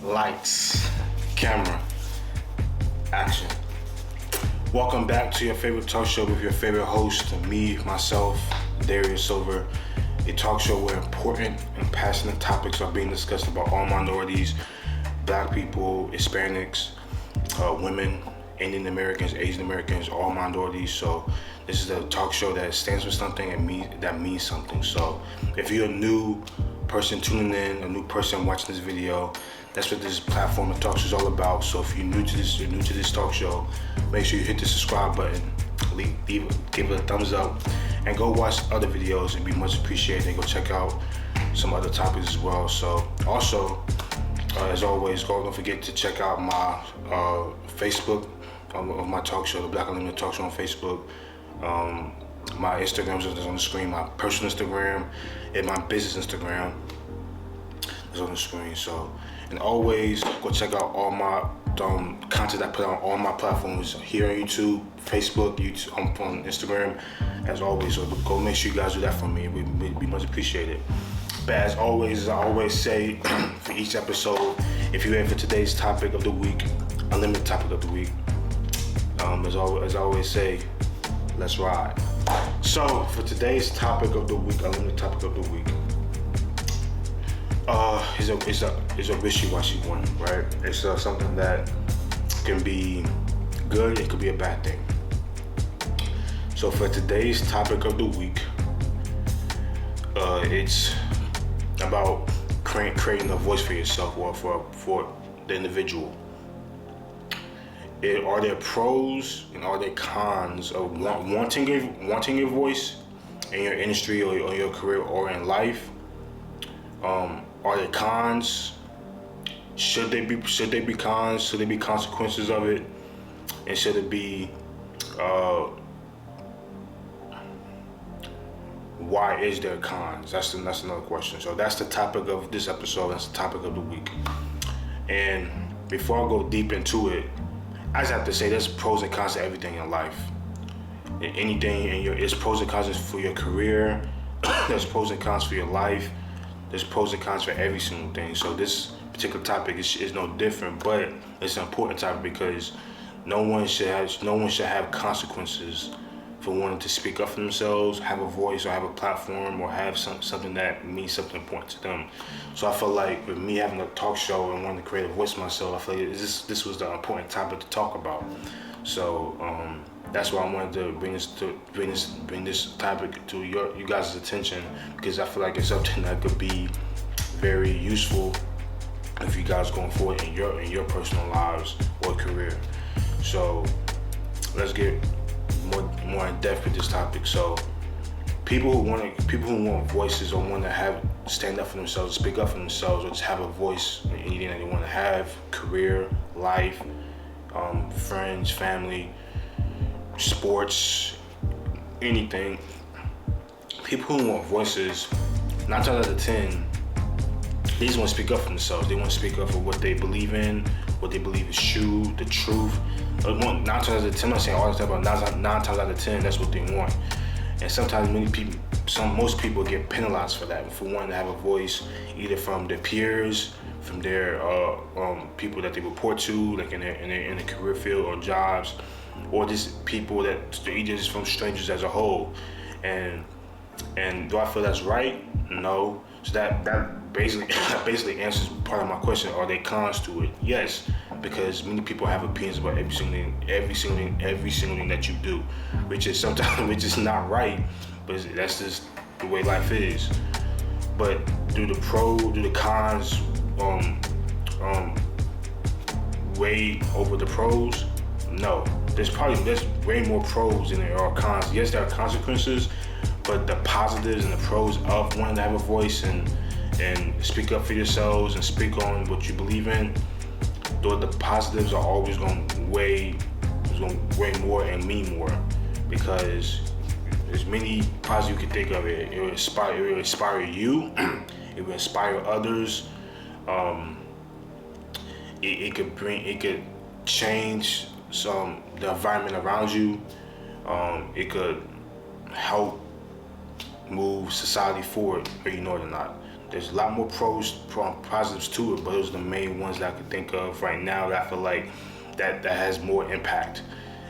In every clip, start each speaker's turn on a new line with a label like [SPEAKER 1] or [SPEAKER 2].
[SPEAKER 1] Lights, camera, action. Welcome back to your favorite talk show with your favorite host, me, myself, Darius Silver. A talk show where important and passionate topics are being discussed about all minorities, black people, Hispanics, women, Indian Americans, Asian Americans, all minorities. So this is a talk show that stands for something and that means something. So if you're a new person tuning in, a new person watching this video, that's what this platform of talk show is all about. So if you're new to this talk show, make sure you hit the subscribe button, give it a thumbs up, and go watch other videos. It'd be much appreciated. And go check out some other topics as well. So also, as always, don't forget to check out my Facebook of my talk show, the Black Unlimited Talk Show on Facebook. My Instagram is on the screen, my personal Instagram and my business Instagram is on the screen. So, and always go check out all my content I put on all my platforms here on YouTube, Facebook, on Instagram, as always. So go make sure you guys do that for me. It would be much appreciated. But as always say for each episode, if you're ready for today's topic of the week, unlimited topic of the week, as I always say, let's ride. So for today's topic of the week, unlimited topic of the week, is a wishy-washy one, right? It's something that can be good, it could be a bad thing. So for today's topic of the week, it's about creating a voice for yourself or for the individual. Are there pros and are there cons of wanting a voice in your industry or your career or in life? Are there cons? Should they be cons? Should there be consequences of it? And should it be why is there cons? That's another question. So that's the topic of this episode. That's the topic of the week. And before I go deep into it, I just have to say there's pros and cons to everything in life. It's pros and cons for your career. There's pros and cons for your life. There's pros and cons for every single thing. So this particular topic is no different, but it's an important topic because no one should have consequences for wanting to speak up for themselves, have a voice or have a platform or have something that means something important to them. So I feel like with me having a talk show and wanting to create a voice myself, I feel like this was the important topic to talk about. So that's why I wanted to bring this topic to you guys' attention, because I feel like it's something that could be very useful if you guys going forward in your personal lives or career. So let's get more in depth with this topic. So people who want voices or want to stand up for themselves, speak up for themselves, or just have a voice in anything that they want to have, career, life, friends, family, sports, anything. People who want voices, 9 times out of 10, they just want to speak up for themselves. They want to speak up for what they believe in, what they believe is true, the truth. 9 times out of 10, I'm not saying all the time, but 9 times out of 10, that's what they want. And sometimes most people get penalized for that, for wanting to have a voice, either from their peers, from their people that they report to, like in their career field or jobs, or just people that either just from strangers as a whole. And do I feel that's right? No. So that basically answers part of my question. Are there cons to it? Yes, because many people have opinions about every single thing that you do, which is not right, but that's just the way life is. But do the cons weigh over the pros? No. There's way more pros than there are cons. Yes, there are consequences, but the positives and the pros of wanting to have a voice and speak up for yourselves and speak on what you believe in, the positives are always going to weigh more and mean more, because there's many positives you can think of. It will inspire you. It will inspire others. It could change the environment around you. It could help move society forward, whether you know it or not. There's a lot more positives to it, but those are the main ones that I could think of right now that I feel like that has more impact.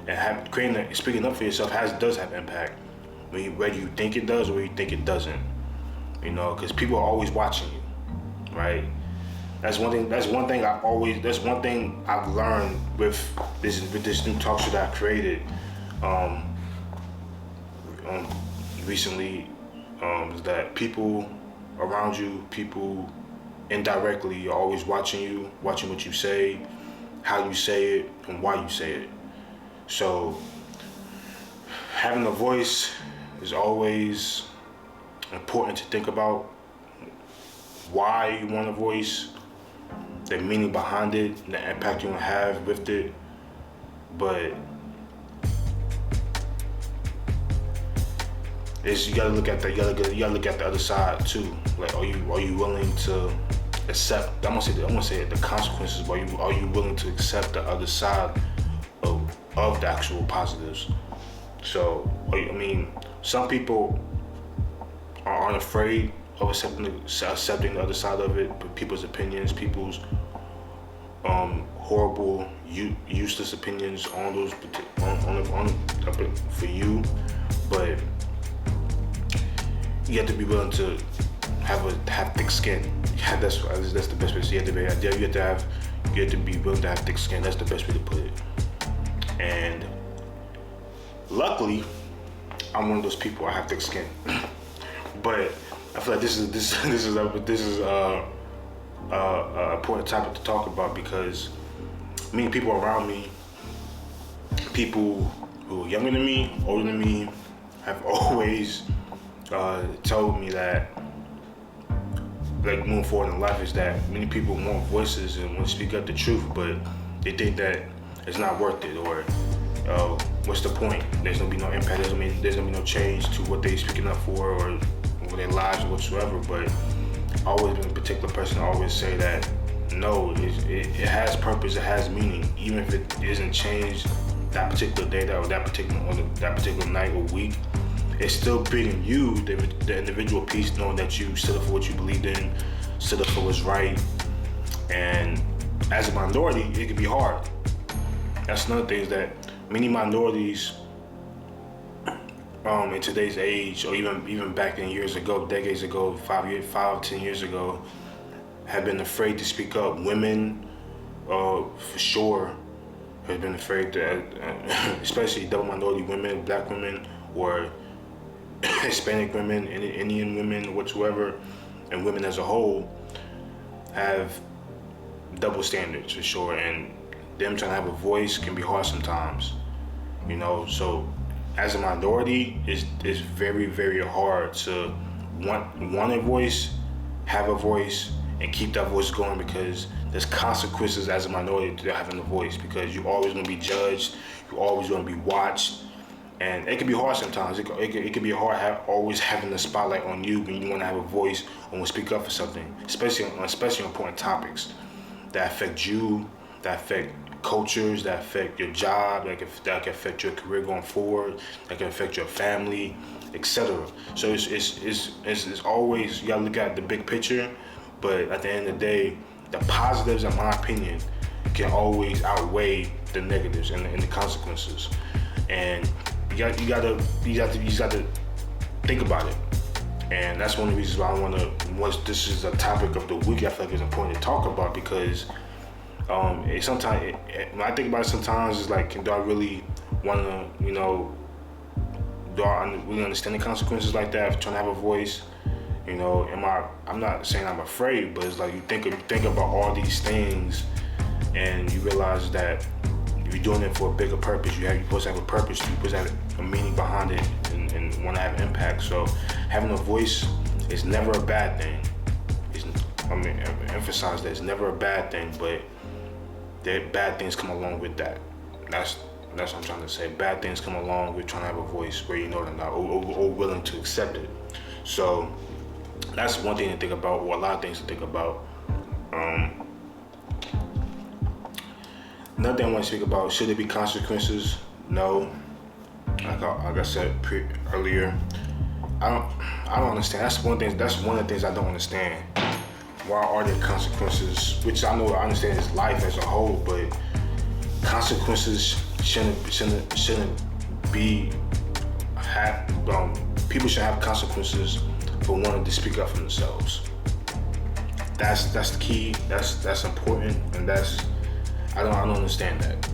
[SPEAKER 1] And speaking up for yourself does have impact, whether you think it does or you think it doesn't. Because people are always watching you, right? That's one thing I've learned with this new talk show that I created recently, is that people around you, people indirectly are always watching what you say, how you say it, and why you say it. So having a voice is always important to think about. Why you want a voice, the meaning behind it, the impact you want to have with it. But you gotta look at the other side too. Like, are you willing to accept? I'm gonna say the consequences. But are you willing to accept the other side of the actual positives? So some people aren't afraid of accepting the other side of it, people's opinions, people's horrible, useless opinions on those for you, but you have to be willing to have thick skin. Yeah, that's the best way to say it. You have to be willing to have thick skin. That's the best way to put it. And luckily, I'm one of those people. I have thick skin, but I feel like this is a important topic to talk about, because many people around me, people who are younger than me, older than me, have always told me that, like, moving forward in life, is that many people want voices and want to speak up the truth, but they think that it's not worth it, or what's the point? There's gonna be no impact. There's gonna be no change to what they're speaking up for, or their lives or whatsoever. But I've always been a particular person to always say that no, it has purpose, it has meaning, even if it isn't changed that particular day, that particular night or week. It's still bringing you the individual piece, knowing that you stood up for what you believed in, stood up for what's right. And as a minority, it can be hard. That's another thing, is that many minorities in today's age, or even back in years ago, decades ago, 10 years ago, have been afraid to speak up. Women, for sure, have been afraid to, especially double minority women, black women, or Hispanic women, Indian women, whatsoever, and women as a whole, have double standards for sure. And them trying to have a voice can be hard sometimes, so as a minority, it's very, very hard to want a voice, have a voice, and keep that voice going, because there's consequences as a minority to having a voice, because you're always going to be judged, you're always going to be watched, and it can be hard sometimes. It can be hard always having the spotlight on you when you want to have a voice and want to speak up for something, especially on important topics that affect you, that affect cultures, that affect your job, that can affect your career going forward, that can affect your family, etc. So it's always, you gotta look at the big picture, but at the end of the day, the positives, in my opinion, can always outweigh the negatives and the consequences. And you gotta think about it. And that's one of the reasons why this is a topic of the week, I feel like it's important to talk about, because sometimes when I think about it, sometimes it's like, do I really want to, do I really understand the consequences like that of trying to have a voice? I'm not saying I'm afraid, but it's like you think about all these things, and you realize that you're doing it for a bigger purpose. You're supposed to have a purpose. You're supposed to have a meaning behind it, and want to have impact. So having a voice is never a bad thing. Emphasize that it's never a bad thing, but bad things come along with that. That's what I'm trying to say. Bad things come along with trying to have a voice where they're not, or willing to accept it. So that's one thing to think about, or a lot of things to think about. Another thing I want to speak about: should there be consequences? No. Like I said earlier, I I don't understand. That's one thing. That's one of the things I don't understand. Why are there consequences? Which I know I understand is life as a whole, but consequences shouldn't be people should have consequences for wanting to speak up for themselves. That's the key. That's important, and I don't understand that.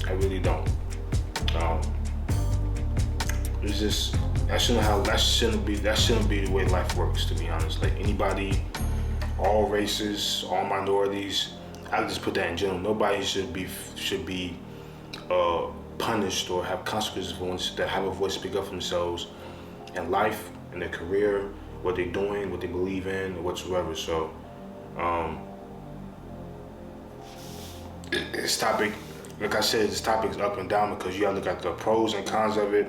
[SPEAKER 1] I really don't. It's just that shouldn't be the way life works. To be honest, like anybody, all races, all minorities. I just put that in general. Nobody should be punished or have consequences for ones that have a voice to speak up for themselves in life, in their career, what they're doing, what they believe in, or whatsoever. So, this topic, like I said, this topic is up and down because you gotta look at the pros and cons of it.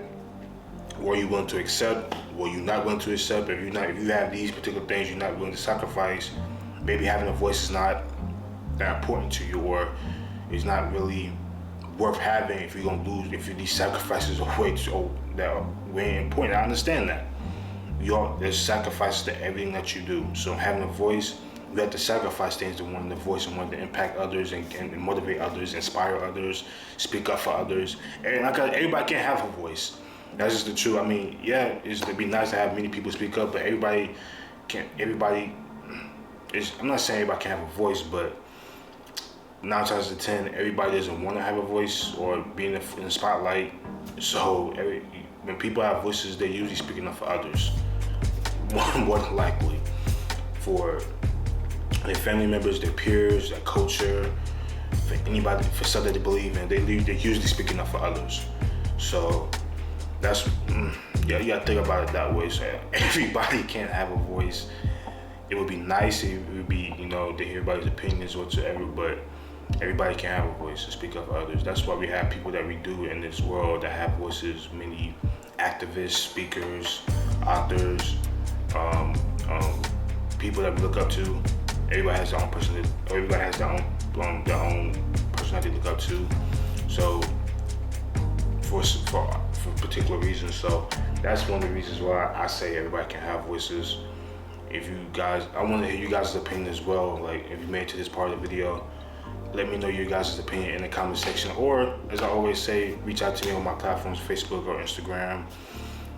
[SPEAKER 1] What you willing to accept, what you're not willing to accept. If you have these particular things you're not willing to sacrifice, maybe having a voice is not that important to you, or it's not really worth having if you're gonna lose. If these sacrifices are that are very important, I understand that. There's sacrifices to everything that you do. So having a voice, you have to sacrifice things to want to voice and want to impact others and motivate others, inspire others, speak up for others. And everybody can't have a voice. That's just the truth. I mean, yeah, it'd be nice to have many people speak up, but everybody can't. I'm not saying everybody can have a voice, but 9 times out of 10, everybody doesn't want to have a voice or be in the spotlight. So when people have voices, they're usually speaking up for others, more than likely, for their family members, their peers, their culture, for anybody, for something they believe in. They're usually speaking up for others. So that's, you gotta think about it that way. So everybody can't have a voice. It would be nice, it would be, to hear everybody's opinions whatsoever, but everybody can have a voice to speak up for others. That's why we have people that we do in this world that have voices, many activists, speakers, authors, people that we look up to. Everybody has their own personality. Everybody has their own personality to look up to. So for particular reasons. So that's one of the reasons why I say everybody can have voices. I want to hear you guys' opinion as well. Like if you made it to this part of the video, let me know your guys' opinion in the comment section. Or as I always say, reach out to me on my platforms, Facebook or Instagram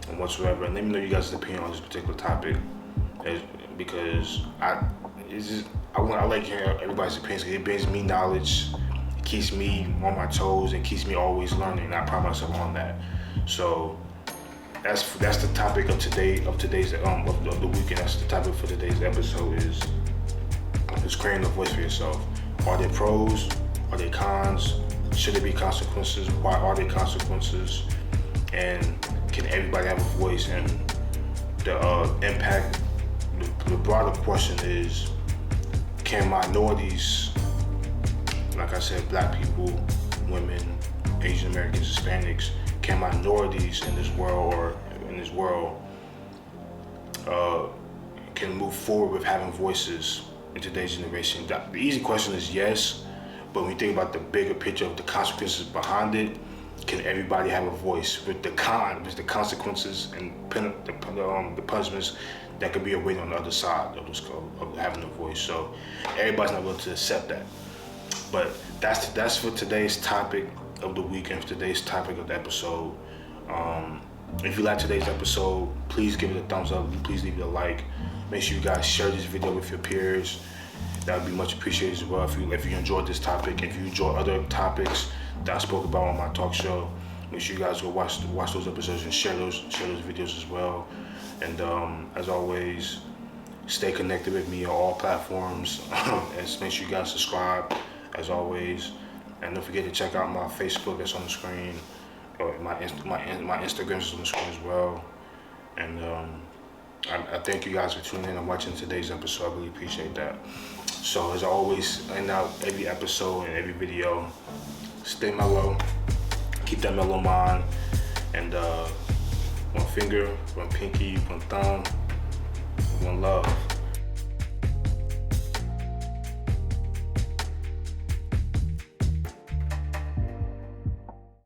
[SPEAKER 1] and whatsoever. And let me know your guys' opinion on this particular topic. Because I like hearing everybody's opinions. It brings me knowledge, it keeps me on my toes, and keeps me always learning. And I pride myself on that. So that's the topic of today's of the weekend. That's the topic for today's episode is creating a voice for yourself. Are there pros? Are there cons? Should there be consequences? Why are there consequences? And can everybody have a voice? And the impact. The broader question is, can minorities, like I said, Black people, women, Asian Americans, Hispanics, can minorities in this world can move forward with having voices in today's generation? The easy question is yes, but when you think about the bigger picture of the consequences behind it, can everybody have a voice with the consequences and the punishments that could be awaiting on the other side of having a voice? So everybody's not willing to accept that. But that's for today's topic of the weekend, for today's topic of the episode. If you like today's episode, please give it a thumbs up. Please leave it a like. Make sure you guys share this video with your peers. That would be much appreciated as well. If you enjoyed this topic, if you enjoy other topics that I spoke about on my talk show, make sure you guys go watch those episodes and share those videos as well. And as always, stay connected with me on all platforms. And make sure you guys subscribe as always. And don't forget to check out my Facebook that's on the screen. Or my Instagram is on the screen as well. And I thank you guys for tuning in and watching today's episode. I really appreciate that. So as always, and now every episode and every video, stay mellow, keep that mellow mind, and one finger, one pinky, one thumb, one love.